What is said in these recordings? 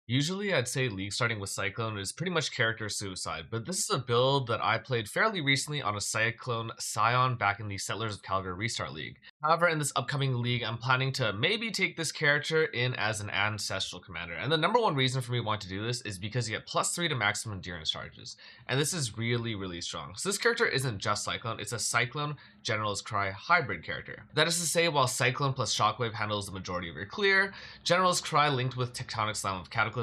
Usually, I'd say League starting with Cyclone is pretty much character suicide, but this is a build that I played fairly recently on a Cyclone Scion back in the Settlers of Calgary Restart League. However, in this upcoming league, I'm planning to maybe take this character in as an Ancestral commander, and the number one reason for me wanting to do this is because you get +3 to maximum endurance charges, and this is really strong. So this character isn't just Cyclone, it's a Cyclone General's Cry hybrid character. That is to say, while Cyclone plus Shockwave handles the majority of your clear, General's Cry linked with Tectonic Slam of Cataclysm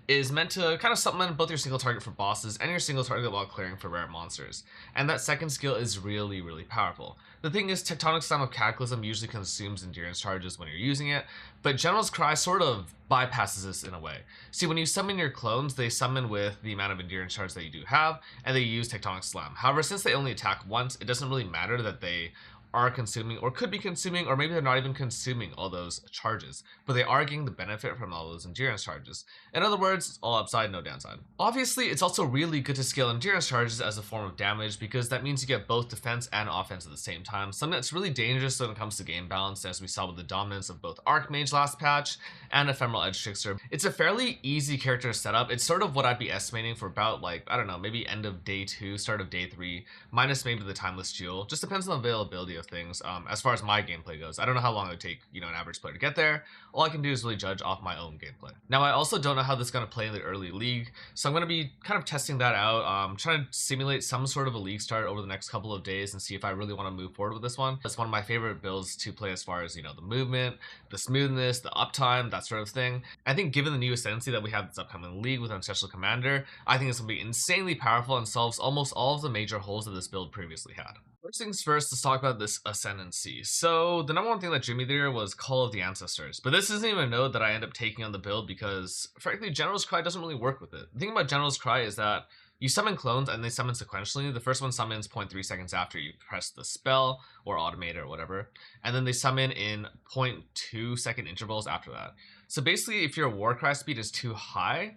is meant to kind of supplement both your single target for bosses and your single target while clearing for rare monsters. And that second skill is really powerful. The thing is, Tectonic Slam of Cataclysm usually consumes endurance charges when you're using it, but General's Cry sort of bypasses this in a way. See, when you summon your clones, they summon with the amount of endurance charge that you do have, and they use Tectonic Slam. However, since they only attack once, it doesn't really matter that they are consuming or could be consuming, or maybe they're not even consuming all those charges, but they are getting the benefit from all those endurance charges. In other words, all upside, no downside. Obviously, it's also really good to scale endurance charges as a form of damage because that means you get both defense and offense at the same time, something that's really dangerous when it comes to game balance, as we saw with the dominance of both Archmage last patch and Ephemeral Edge Trickster. It's a fairly easy character to set up. It's sort of what I'd be estimating for about, like, I don't know, maybe end of day 2, start of day 3, minus maybe the Timeless Jewel. Just depends on the availability of things. As far as my gameplay goes, I don't know how long it would take, an average player to get there. All I can do is really judge off my own gameplay. Now, I also don't know how this is going to play in the early league, so I'm going to be kind of testing that out, trying to simulate some sort of a league start over the next couple of days and see if I really want to move forward with this one. It's one of my favorite builds to play as far as, the movement, the smoothness, the uptime, that sort of thing. I think given the new ascendancy that we have this upcoming league with Ancestral Commander, I think it's going to be insanely powerful and solves almost all of the major holes that this build previously had. First things first, let's talk about this ascendancy. So the number one thing that drew me there was Call of the Ancestors, but this isn't even a node that I end up taking on the build because, frankly, General's Cry doesn't really work with it. The thing about General's Cry is that you summon clones and they summon sequentially. The first one summons 0.3 seconds after you press the spell or automate or whatever, and then they summon in 0.2 second intervals after that. So basically, if your Warcry speed is too high,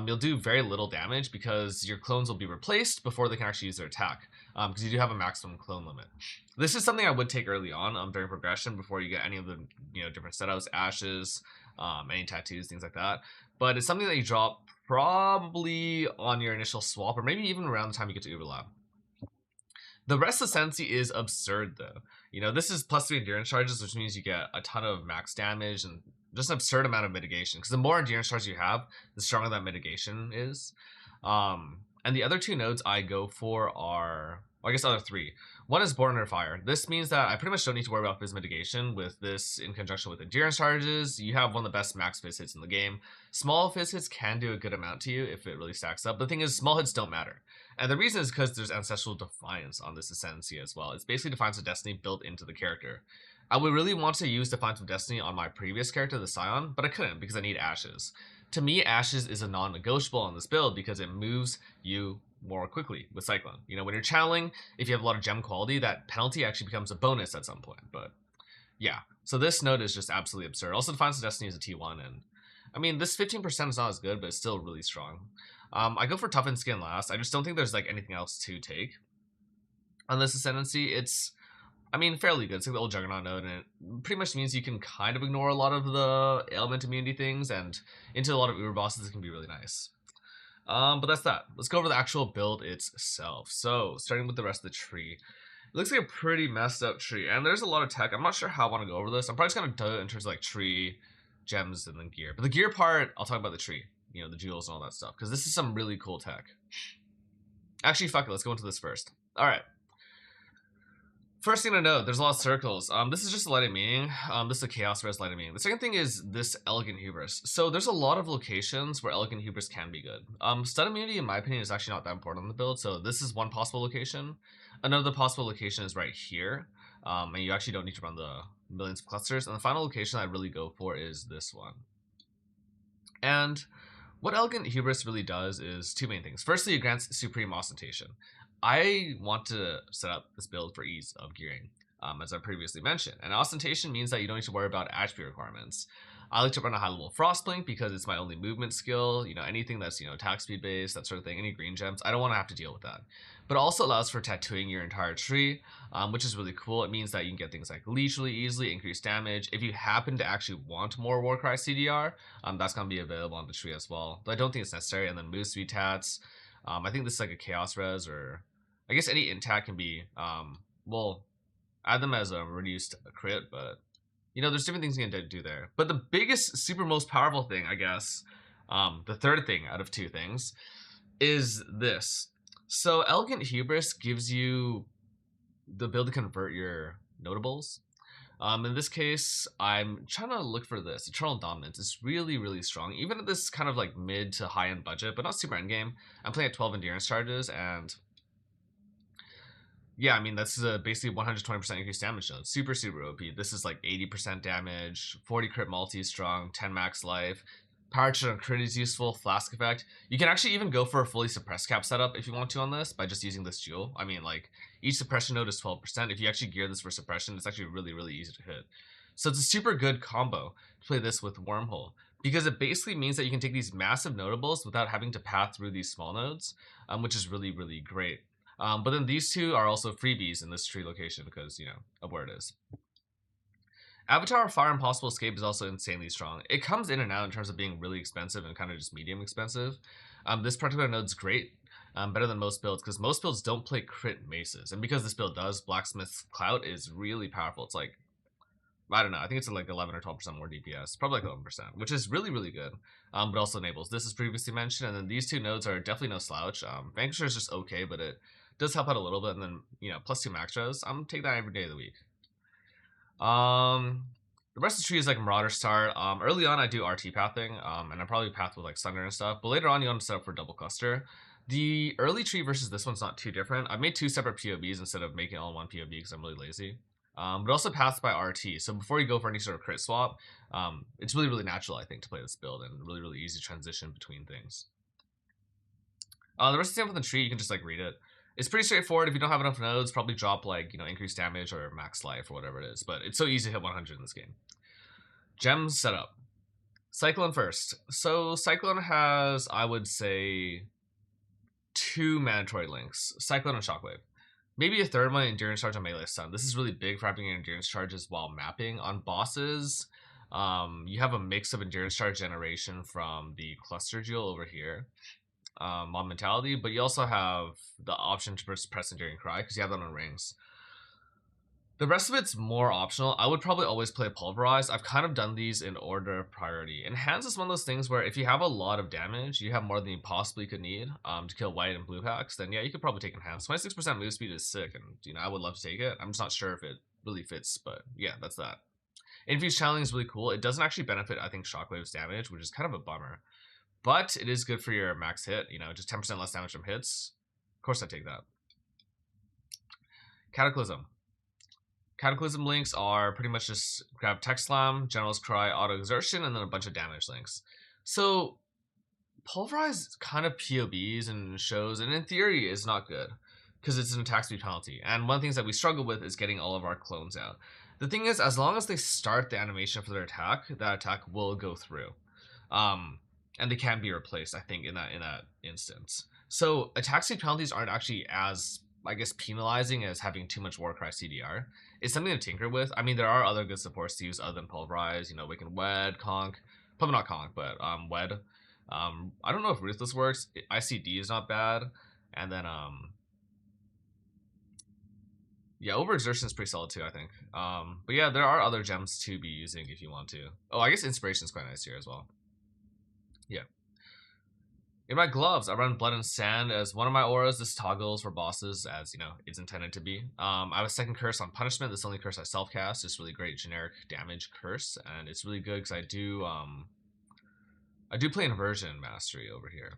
you'll do very little damage because your clones will be replaced before they can actually use their attack, because you do have a maximum clone limit. This is something I would take early on during progression before you get any of the different setups, ashes, any tattoos, things like that. But it's something that you drop probably on your initial swap, or maybe even around the time you get to overlap. The rest of Ascendancy is absurd though. This is +3 endurance charges, which means you get a ton of max damage and just an absurd amount of mitigation. Because the more endurance charges you have, the stronger that mitigation is. And the other two nodes I go for are, well, I guess other three. One is Born Under Fire. This means that I pretty much don't need to worry about Fizz mitigation with this in conjunction with endurance charges. You have one of the best max Fizz hits in the game. Small Fizz hits can do a good amount to you if it really stacks up. The thing is, small hits don't matter. And the reason is because there's Ancestral Defiance on this Ascendancy as well. It's basically Defiance of Destiny built into the character. I would really want to use Defiance of Destiny on my previous character, the Scion, but I couldn't because I need Ashes. To me, Ashes is a non-negotiable on this build because it moves you more quickly with Cyclone. When you're channeling, if you have a lot of gem quality, that penalty actually becomes a bonus at some point. But yeah, so this node is just absolutely absurd. Also, Defiance of Destiny is a T1, and I mean, this 15% is not as good, but it's still really strong. I go for Toughened Skin last. I just don't think there's like anything else to take on this Ascendancy. It's, I mean, fairly good. It's like the old Juggernaut node, and it pretty much means you can kind of ignore a lot of the ailment immunity things, and into a lot of Uber bosses, it can be really nice. But that's that. Let's go over the actual build itself. So, starting with the rest of the tree. It looks like a pretty messed up tree, and there's a lot of tech. I'm not sure how I want to go over this. I'm probably just going to do it in terms of like tree, gems, and then gear. But the gear part, I'll talk about the tree. The jewels and all that stuff, because this is some really cool tech. Actually, fuck it. Let's go into this first. All right. First thing to note, there's a lot of circles. This is just a lighting meaning. This is a chaos res lighting meaning. The second thing is this Elegant Hubris. So there's a lot of locations where Elegant Hubris can be good. Stun immunity, in my opinion, is actually not that important on the build. So this is one possible location. Another possible location is right here. And you actually don't need to run the millions of clusters. And the final location I really go for is this one. And what Elegant Hubris really does is two main things. Firstly, it grants Supreme Ostentation. I want to set up this build for ease of gearing, as I previously mentioned. And Ostentation means that you don't need to worry about attribute requirements. I like to run a high level Frostblink because it's my only movement skill. You know, anything that's, you know, attack speed based, that sort of thing, any green gems, I don't want to have to deal with that. But it also allows for tattooing your entire tree, which is really cool. It means that you can get things like leech really easily, increase damage. If you happen to actually want more Warcry CDR, that's going to be available on the tree as well. But I don't think it's necessary. And then move speed tats. I think this is like a chaos res, or I guess any intact can be, well, add them as a reduced crit, but you know, there's different things you can do there. But the biggest, super most powerful thing, I guess, the third thing out of two things, is this. So Elegant Hubris gives you the ability to convert your notables. In this case, I'm trying to look for this. Eternal Dominance is really, really strong. Even at this kind of like mid to high end budget, but not super end game. I'm playing at 12 endurance charges, and yeah, I mean, that's basically 120% increased damage node. Super, super OP. This is like 80% damage, 40 crit multi strong, 10 max life. Power charge on crit is useful, flask effect. You can actually even go for a fully suppressed cap setup if you want to on this by just using this jewel. I mean, like, each suppression node is 12%. If you actually gear this for suppression, it's actually really, really easy to hit. So it's a super good combo to play this with Wormhole, because it basically means that you can take these massive notables without having to path through these small nodes, which is really, really great. But then these two are also freebies in this tree location because, you know, of where it is. Avatar Fire Impossible Escape is also insanely strong. It comes in and out in terms of being really expensive and kind of just medium expensive. This particular node's great, better than most builds, because most builds don't play crit maces. And because this build does, Blacksmith's Clout is really powerful. It's like, I don't know, I think it's like 11 or 12% more DPS, probably like 11%, which is really, really good, but also enables this, as previously mentioned. And then these two nodes are definitely no slouch. Vanquisher is just okay, but it does help out a little bit. And then, you know, plus 2 max res, I'm take that every day of the week. The rest of the tree is like Marauder start. Early on I do RT pathing, and I probably path with like Thunder and stuff, but later on you want to set up for double cluster. The early tree versus this one's not too different. I've made 2 separate POBs instead of making all in one POB because I'm really lazy. But also paths by RT. So before you go for any sort of crit swap, it's really, really natural, I think, to play this build, and really, really easy transition between things. The rest of the same with the tree, you can just like read it. It's pretty straightforward. If you don't have enough nodes, probably drop like, you know, increased damage or max life or whatever it is. But it's so easy to hit 100 in this game. Gems setup. Cyclone first. So Cyclone has, I would say, 2 mandatory links. Cyclone and Shockwave. Maybe a third one, Endurance Charge on Melee Stun. This is really big for having Endurance Charges while mapping. On bosses, you have a mix of Endurance Charge generation from the Cluster Jewel over here. Mob Mentality, but you also have the option to press Enduring Cry because you have that on rings. The rest of it's more optional. I would probably always play Pulverize. I've kind of done these in order of priority. Enhance is one of those things where if you have a lot of damage, you have more than you possibly could need to kill white and blue packs, then yeah, you could probably take Enhance. 26% move speed is sick, and you know, I would love to take it. I'm just not sure if it really fits, but yeah, that's that. Infuse Channeling is really cool. It doesn't actually benefit, I think, Shockwave's damage, which is kind of a bummer. But it is good for your max hit, you know, just 10% less damage from hits. Of course I take that. Cataclysm. Cataclysm links are pretty much just grab Tech Slam, General's Cry, Auto Exertion, and then a bunch of damage links. So Pulverize kind of POBs and shows, and in theory is not good because it's an attack speed penalty. And one of the things that we struggle with is getting all of our clones out. The thing is, as long as they start the animation for their attack, that attack will go through. And they can be replaced, I think, in that instance. So attack speed penalties aren't actually as, I guess, penalizing as having too much Warcry CDR. It's something to tinker with. I mean, there are other good supports to use other than Pulverize. You know, we can Wed, Conk, probably not Conk, but Wed. I don't know if Ruthless works. ICD is not bad, and then yeah, Overexertion is pretty solid too, I think. But yeah, there are other gems to be using if you want to. Oh, I guess Inspiration is quite nice here as well. Yeah. In my gloves, I run Blood and Sand as one of my auras. This toggles for bosses as, you know, it's intended to be. I have a second curse on Punishment. This is the only curse I self-cast. It's really great generic damage curse, and it's really good because I do play Inversion Mastery over here.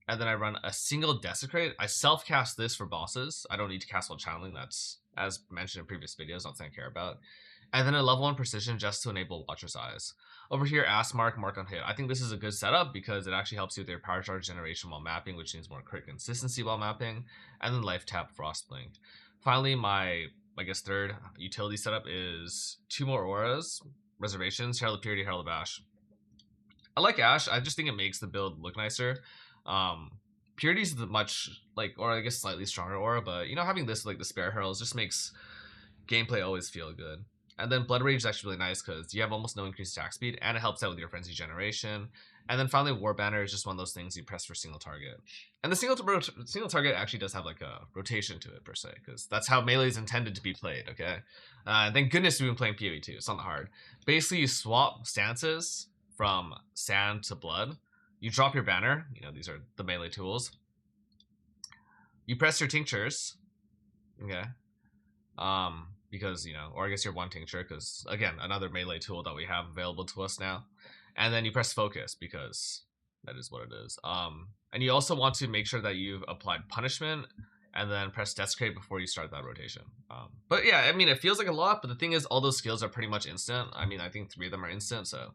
And then I run a single Desecrate. I self-cast this for bosses. I don't need to cast while channeling. That's, as mentioned in previous videos, not something I care about. And then a level 1 Precision just to enable Watcher's Eyes. Over here, Ass Mark, Mark on Hit. I think this is a good setup because it actually helps you with your power charge generation while mapping, which means more crit consistency while mapping. And then Life Tap, Frostblink. Finally, my, I guess, third utility setup is 2 more auras, Reservations, Herald of Purity, Herald of Ash. I like Ash. I just think it makes the build look nicer. Purity's the much like, or I guess slightly stronger aura, but you know, having this like the spare heralds just makes gameplay always feel good. And then Blood Rage is actually really nice because you have almost no increased attack speed, and it helps out with your frenzy generation. And then finally, War Banner is just one of those things you press for single target. And the single target actually does have like a rotation to it per se, because that's how melee is intended to be played. Okay, thank goodness we've been playing PoE too. It's not hard. Basically, you swap stances from sand to blood. You drop your banner. You know, these are the melee tools. You press your tinctures. Okay. Because, you know, or I guess your one tincture, because again, another melee tool that we have available to us now. And then you press focus because that is what it is. And you also want to make sure that you've applied punishment and then press desecrate before you start that rotation. But yeah, I mean, it feels like a lot, but the thing is, all those skills are pretty much instant. I mean, I think 3 of them are instant, so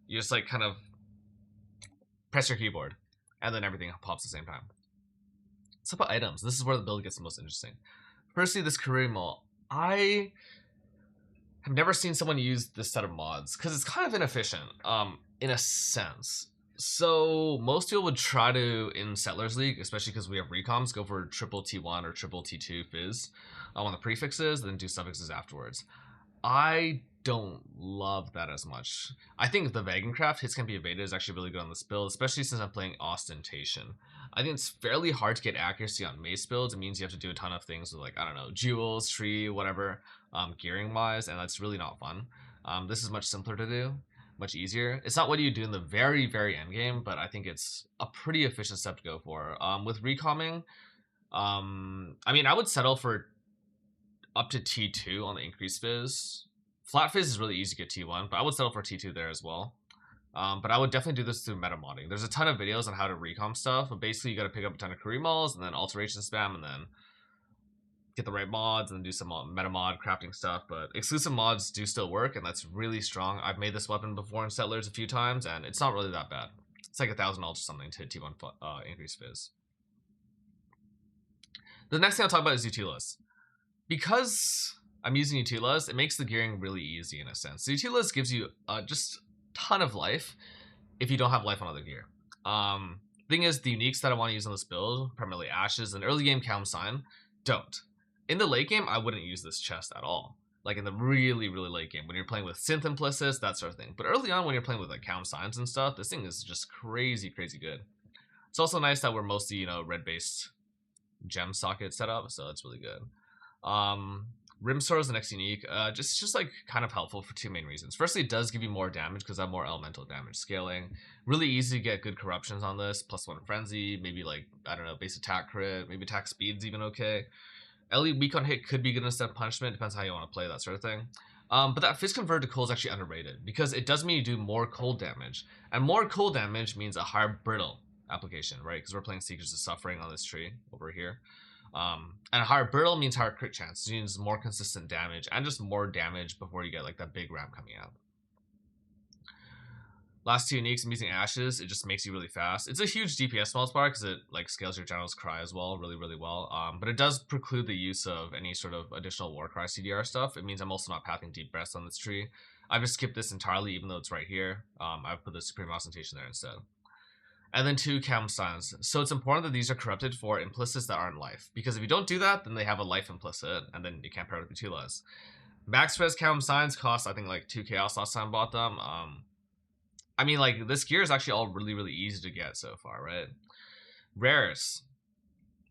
you just like kind of press your keyboard and then everything pops at the same time. Let's talk about items. This is where the build gets the most interesting. Firstly, this career mall. I have never seen someone use this set of mods because it's kind of inefficient, in a sense. So most people would try to, in Settlers League, especially because we have recoms, go for triple T1 or triple T2 fizz on the prefixes, then do suffixes afterwards. I don't love that as much. I think the Vagencraft hits can be evaded is actually really good on this build, especially since I'm playing Ostentation. I think it's fairly hard to get accuracy on mace builds. It means you have to do a ton of things with, like, I don't know, jewels, tree, whatever, gearing wise, and that's really not fun. This is much simpler to do, much easier. It's not what you do in the very, very end game, but I think it's a pretty efficient step to go for. With recomming, I mean, I would settle for up to T2 on the increased fizz. Flat fizz is really easy to get T1, but I would settle for T2 there as well. But I would definitely do this through meta modding. There's a ton of videos on how to recom stuff, but basically you got to pick up a ton of career malls and then alteration spam and then get the right mods and then do some meta mod crafting stuff. But exclusive mods do still work, and that's really strong. I've made this weapon before in Settlers a few times, and it's not really that bad. It's like 1,000 ult or something to hit T1 increase fizz. The next thing I'll talk about is Utilas. Because I'm using Utilas, it makes the gearing really easy in a sense. So Utilas gives you just a ton of life if you don't have life on other gear. Thing is, the uniques that I want to use on this build, primarily Ashes and early game Calm Sign, don't. In the late game, I wouldn't use this chest at all. Like in the really, really late game, when you're playing with Synth Implicits, that sort of thing. But early on, when you're playing with like Calm Signs and stuff, this thing is just crazy, crazy good. It's also nice that we're mostly, you know, red-based gem socket setup, so it's really good. Rimsword is the next unique. Just like kind of helpful for 2 main reasons. Firstly, it does give you more damage because I have more elemental damage scaling. Really easy to get good corruptions on this. +1 frenzy, maybe like, I don't know, base attack crit, maybe attack speed's even okay. Elite weak on hit could be good instead of punishment, depends how you want to play, that sort of thing. But that fizz convert to cold is actually underrated because it does mean you do more cold damage. And more cold damage means a higher brittle application, right? Because we're playing Seekers of Suffering on this tree over here. And higher brittle means higher crit chance. It means more consistent damage and just more damage before you get like that big ramp coming out. Last 2 uniques, I'm using Ashes. It just makes you really fast. It's a huge DPS multiplier because it like scales your General's Cry as well, really, really well. But it does preclude the use of any sort of additional Warcry CDR stuff. It means I'm also not pathing Deep Breaths on this tree. I've just skipped this entirely, even though it's right here. I've put the Supreme Ostentation there instead. And then 2 Calm Signs. So it's important that these are corrupted for implicits that aren't life. Because if you don't do that, then they have a life implicit, and then you can't pair it with Utilas. Max res Calm Signs cost, I think, like 2 Chaos last time I bought them. I mean, like, this gear is actually all really, really easy to get so far, right? Rares.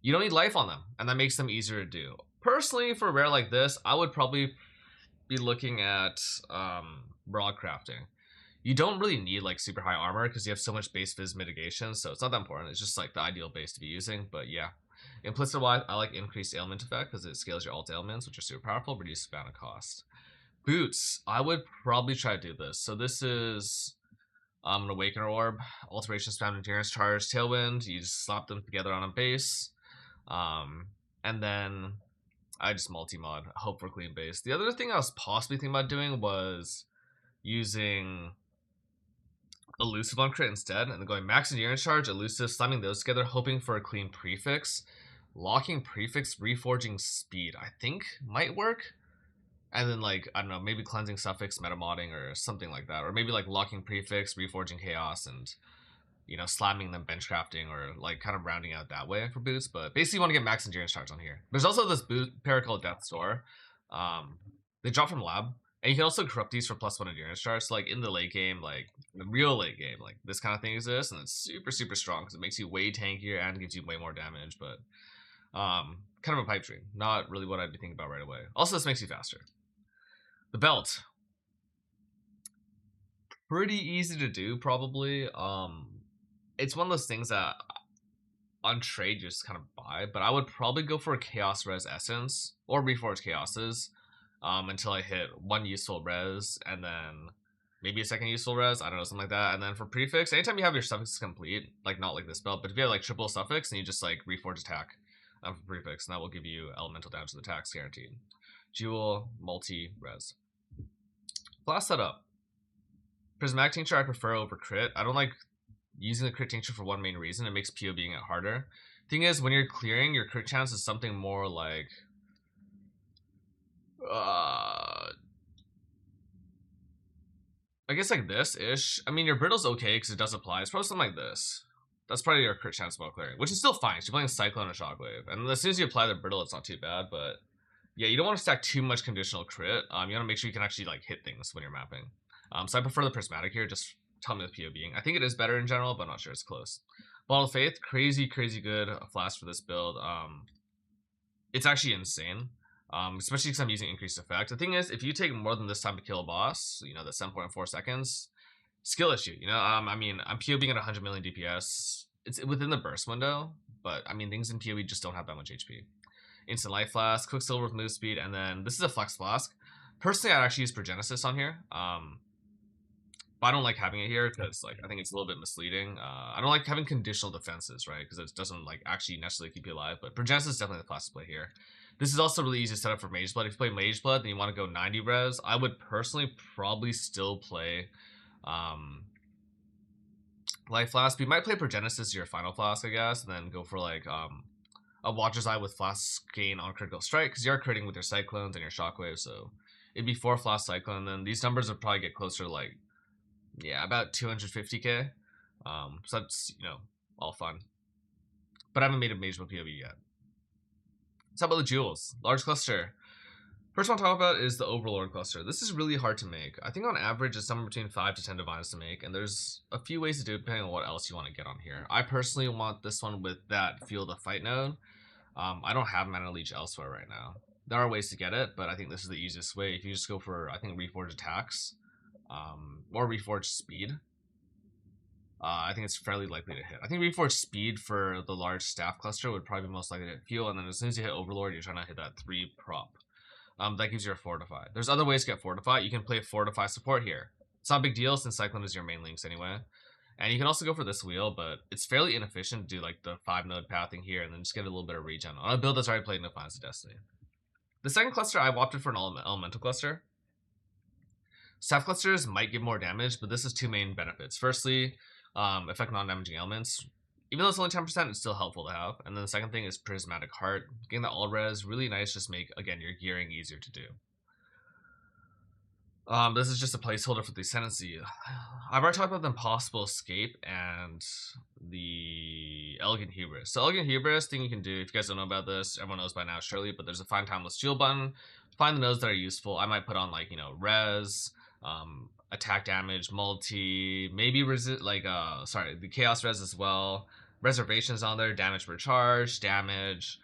You don't need life on them, and that makes them easier to do. Personally, for a rare like this, I would probably be looking at Broad Crafting. You don't really need like super high armor because you have so much base fizz mitigation, so it's not that important. It's just like the ideal base to be using. But yeah, implicit wise, I like increased ailment effect because it scales your alt ailments, which are super powerful, reduces mana cost. Boots, I would probably try to do this. So this is an Awakener Orb, Alteration Spam, Endurance Charge, Tailwind. You just slap them together on a base, and then I just multi-mod, hope for clean base. The other thing I was possibly thinking about doing was using Elusive on crit instead, and then going Max Endurance Charge, Elusive, slamming those together, hoping for a clean prefix. Locking prefix, reforging speed, I think might work. And then like, I don't know, maybe cleansing suffix, metamodding, or something like that. Or maybe like locking prefix, reforging chaos, and slamming them bench crafting, or like kind of rounding out that way for boots. But basically you want to get max endurance charge on here. There's also this boot pair called Death Store. They drop from lab. And you can also corrupt these for +1 endurance charge. So like in the late game, like the real late game, like this kind of thing exists, and it's super, super strong because it makes you way tankier and gives you way more damage. But kind of a pipe dream. Not really what I'd be thinking about right away. Also, this makes you faster. The belt. Pretty easy to do, probably. It's one of those things that on trade you just kind of buy, but I would probably go for a Chaos Res Essence or Reforged Chaoses until I hit one useful res, and then maybe a second useful res, I don't know, something like that. And then for prefix, anytime you have your suffix complete, like not like this belt, but if you have like triple suffix, and you just like reforge attack for prefix, and that will give you elemental damage to the attacks guaranteed. Jewel, multi, res. Blast setup. Prismatic Tincture I prefer over crit. I don't like using the crit tincture for one main reason. It makes PoBing it harder. Thing is, when you're clearing, your crit chance is something more like I guess like this-ish. I mean, your brittle's okay because it does apply. It's probably something like this. That's probably your crit chance while clearing, which is still fine. So you're playing Cyclone and Shockwave. And as soon as you apply the brittle, it's not too bad. But yeah, you don't want to stack too much conditional crit. You want to make sure you can actually like hit things when you're mapping. So I prefer the Prismatic here. Just tell me the PoBing. I think it is better in general, but I'm not sure it's close. Bottle of Faith, crazy, crazy good flask for this build. It's actually insane. Especially because I'm using increased effect. The thing is, if you take more than this time to kill a boss, the 7.4 seconds, skill issue. I mean, I'm PoBing at 100 million DPS. It's within the burst window, but I mean, things in PoE just don't have that much HP. Instant Life Flask, Quicksilver with move speed, and then this is a Flex Flask. Personally, I'd actually use Progenesis on here. But I don't like having it here because like I think it's a little bit misleading. I don't like having conditional defenses, right? Because it doesn't like actually necessarily keep you alive. But Progenesis is definitely the class to play here. This is also really easy to set up for Mage Blood. If you play Mage Blood and you want to go 90 res, I would personally probably still play Life Flask. You might play Progenesis as your final flask, I guess, and then go for like a Watcher's Eye with Flask gain on critical strike, because you are critting with your Cyclones and your Shockwaves, so it'd be 4 Flask Cyclone, and then these numbers would probably get closer to like, yeah, about 250k. So that's, all fun. But I haven't made a Mage Blood PoE yet. Let's talk about the jewels. Large cluster. First one to talk about is the Overlord cluster. This is really hard to make. I think on average it's somewhere between 5 to 10 divines to make, and there's a few ways to do it depending on what else you want to get on here. I personally want this one with that Field of Fight node. I don't have Mana Leech elsewhere right now. There are ways to get it, but I think this is the easiest way. If you just go for, I think, Reforged attacks, or Reforged speed, I think it's fairly likely to hit. I think Reforged speed for the large staff cluster would probably be most likely to hit fuel, and then as soon as you hit Overlord, you're trying to hit that 3 prop. That gives you a Fortify. There's other ways to get Fortify. You can play Fortify support here. It's not a big deal since Cyclone is your main links anyway. And you can also go for this wheel, but it's fairly inefficient to do like the 5-node pathing here and then just get a little bit of regen on a build that's already played in Defiance of Destiny. The second cluster, I opted for an elemental cluster. Staff clusters might give more damage, but this has 2 main benefits. Firstly, affect non-damaging elements. Even though it's only 10%, it's still helpful to have. And then the second thing is Prismatic Heart. Getting that all res, really nice, just make, again, your gearing easier to do. This is just a placeholder for the Ascendancy. I've already talked about the Impossible Escape and the Elegant Hubris. So Elegant Hubris, thing you can do, if you guys don't know about this, everyone knows by now surely, but there's a Find Timeless Shield button. Find the nodes that are useful. I might put on like, res, attack damage, multi, maybe resist, like, the Chaos Res as well. Reservations on there, damage per charge, damage,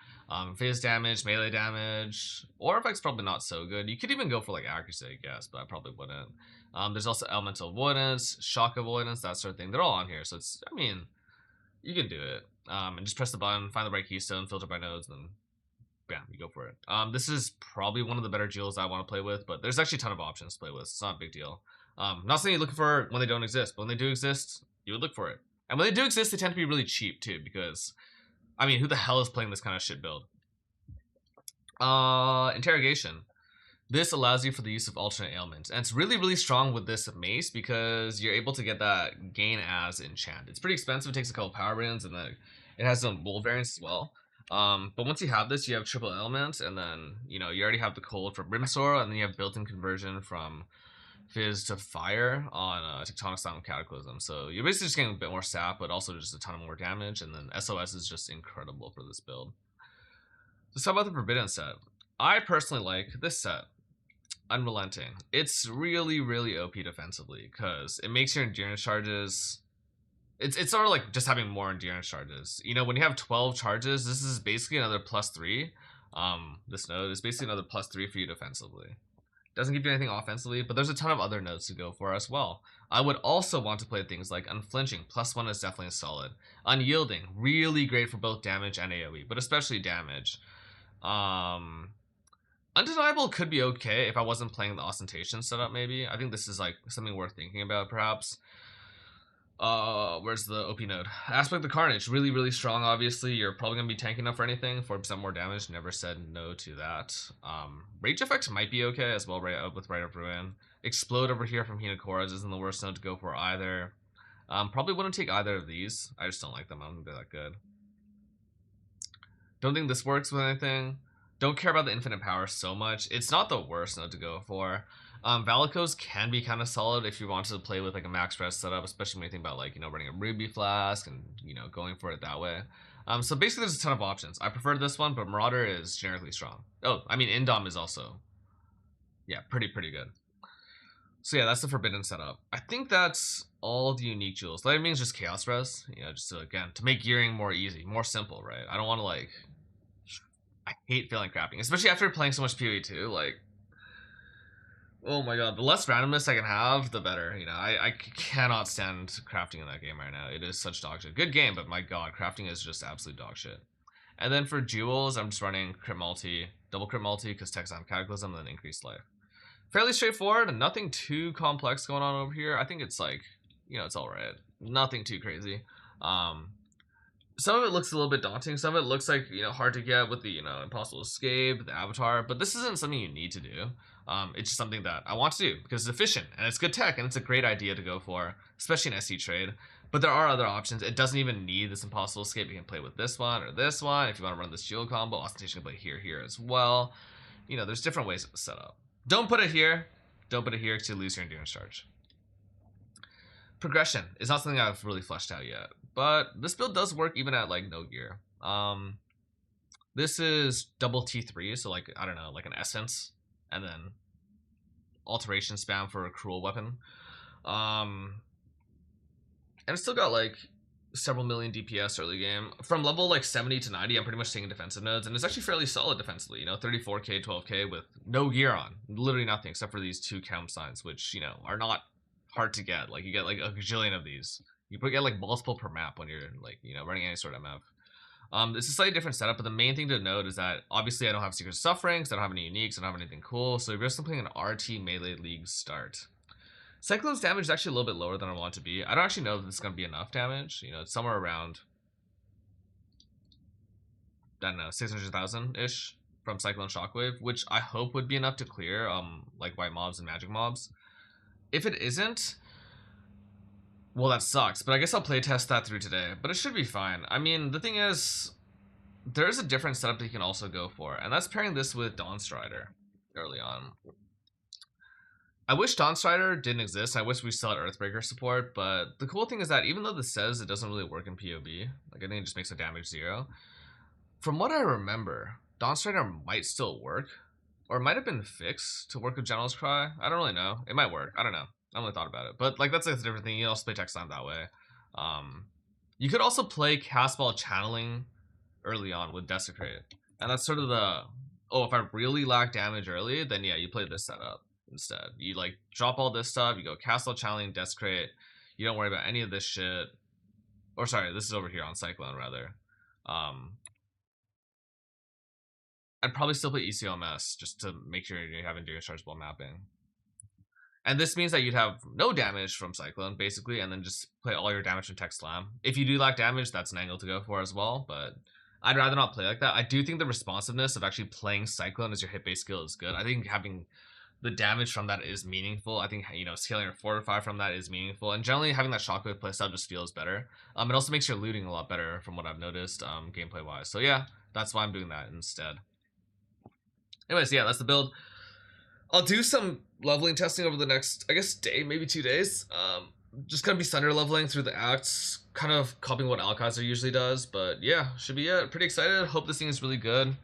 phase damage, melee damage. Or effect's probably not so good. You could even go for like accuracy, I guess, but I probably wouldn't. There's also elemental avoidance, shock avoidance, that sort of thing. They're all on here, so it's, I mean, you can do it. And just press the button, find the right keystone, filter by nodes, and then bam, you go for it. This is probably one of the better jewels I want to play with, but there's actually a ton of options to play with. It's not a big deal. Not saying you're looking for when they don't exist, but when they do exist, you would look for it. And when they do exist, they tend to be really cheap too, because, I mean, who the hell is playing this kind of shit build? Interrogation. This allows you for the use of alternate ailments, and it's really, really strong with this mace because you're able to get that gain as enchant. It's pretty expensive. It takes a couple power runes, and then it has some bull variants as well. But once you have this, you have triple elements, and then you already have the cold for Brimsor, and then you have built-in conversion from Fizz to Fire on Tectonic Style and Cataclysm. So you're basically just getting a bit more sap, but also just a ton of more damage, and then SOS is just incredible for this build. Let's talk about the Forbidden set. I personally like this set. Unrelenting. It's really, really OP defensively because it makes your endurance charges. It's sort of like just having more endurance charges. When you have 12 charges, this is basically another +3. This node is basically another +3 for you defensively. Doesn't give you anything offensively, but there's a ton of other nodes to go for as well. I would also want to play things like Unflinching. +1 is definitely solid. Unyielding, really great for both damage and AoE, but especially damage. Undeniable could be okay if I wasn't playing the Ostentation setup, maybe. I think this is like something worth thinking about, perhaps. Where's the OP node? Aspect of Carnage, really, really strong, obviously. You're probably going to be tanking enough for anything. 4% more damage, never said no to that. Rage effects might be okay as well, right with Rite of Ruin. Explode over here from Hinakora's isn't the worst node to go for either. Probably wouldn't take either of these. I just don't like them. I don't think they're that good. Don't think this works with anything. Don't care about the infinite power so much. It's not the worst node to go for. Valakos can be kind of solid if you wanted to play with like a max press setup, especially when you think about like running a Ruby Flask and going for it that way. So basically there's a ton of options. I prefer this one, but Marauder is generically strong. Oh, I mean Indom is also pretty good. So yeah, that's the Forbidden setup. I think that's all the unique jewels. That means just Chaos Res, just to make gearing more easy, more simple, right? I don't want to I hate failing crafting, especially after playing so much PoE too. Oh my god, the less randomness I can have, the better. I cannot stand crafting in that game right now. It is such dog shit. Good game, but my god, crafting is just absolute dog shit. And then for jewels, I'm just running crit multi, double crit multi, because Tectonic Cataclysm, and then increased life. Fairly straightforward, and nothing too complex going on over here. I think it's it's alright. Nothing too crazy. Some of it looks a little bit daunting. Some of it looks like, hard to get with the, impossible escape, the avatar, but this isn't something you need to do. It's just something that I want to do because it's efficient and it's good tech and it's a great idea to go for, especially in SC trade. But there are other options. It doesn't even need this impossible escape. You can play with this one or this one. If you want to run this shield combo, Ostentation can play here as well. There's different ways to set up. Don't put it here. Don't put it here because you lose your endurance charge. Progression is not something I've really fleshed out yet, but this build does work even at no gear. This is double T3, so I don't know, an essence, and then alteration spam for a cruel weapon. And it's still got several million DPS early game. From level 70 to 90, I'm pretty much taking defensive nodes, and it's actually fairly solid defensively. 34k, 12k with no gear on, literally nothing except for these 2 chem signs, which are not hard to get. You get a gajillion of these. You get multiple per map when you're running any sort of MF. It's a slightly different setup, but the main thing to note is that obviously I don't have Secret Suffering, because I don't have any uniques, I don't have anything cool, so we're just playing an RT Melee League start. Cyclone's damage is actually a little bit lower than I want it to be. I don't actually know if this is going to be enough damage. It's somewhere around, I don't know, 600,000-ish from Cyclone Shockwave, which I hope would be enough to clear white mobs and magic mobs. If it isn't, well, that sucks, but I guess I'll playtest that through today, but it should be fine. I mean, the thing is, there's a different setup that you can also go for, and that's pairing this with Dawnstrider early on. I wish Dawnstrider didn't exist. I wish we still had Earthbreaker support, but the cool thing is that even though this says it doesn't really work in PoB, I think it just makes the damage 0. From what I remember, Dawnstrider might still work, or it might have been fixed to work with General's Cry. I don't really know. It might work. I don't know. I haven't really thought about it, but that's a different thing. You can also play Text Slam that way. You could also play Castball Channeling early on with Desecrate, and that's sort of the if I really lack damage early, then yeah, you play this setup instead. You drop all this stuff. You go Castball Channeling, Desecrate. You don't worry about any of this shit. Or sorry, this is over here on Cyclone rather. I'd probably still play ECOMS just to make sure you're having endurance charge while mapping. And this means that you'd have no damage from Cyclone, basically, and then just play all your damage from Text Slam. If you do lack damage, that's an angle to go for as well, but I'd rather not play like that. I do think the responsiveness of actually playing Cyclone as your hit-based skill is good. I think having the damage from that is meaningful. I think, scaling your Fortify from that is meaningful, and generally having that Shockwave playstyle just feels better. It also makes your looting a lot better from what I've noticed, gameplay-wise. So yeah, That's why I'm doing that instead. Anyways, yeah, that's the build. I'll do some leveling testing over the next, I guess, day, maybe 2 days. Just gonna be thunder leveling through the acts, kind of copying what Alcazar usually does. But yeah, should be it. Pretty excited. Hope this thing is really good.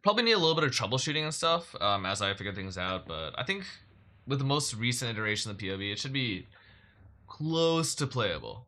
Probably need a little bit of troubleshooting and stuff as I figure things out. But I think with the most recent iteration of the POV, it should be close to playable.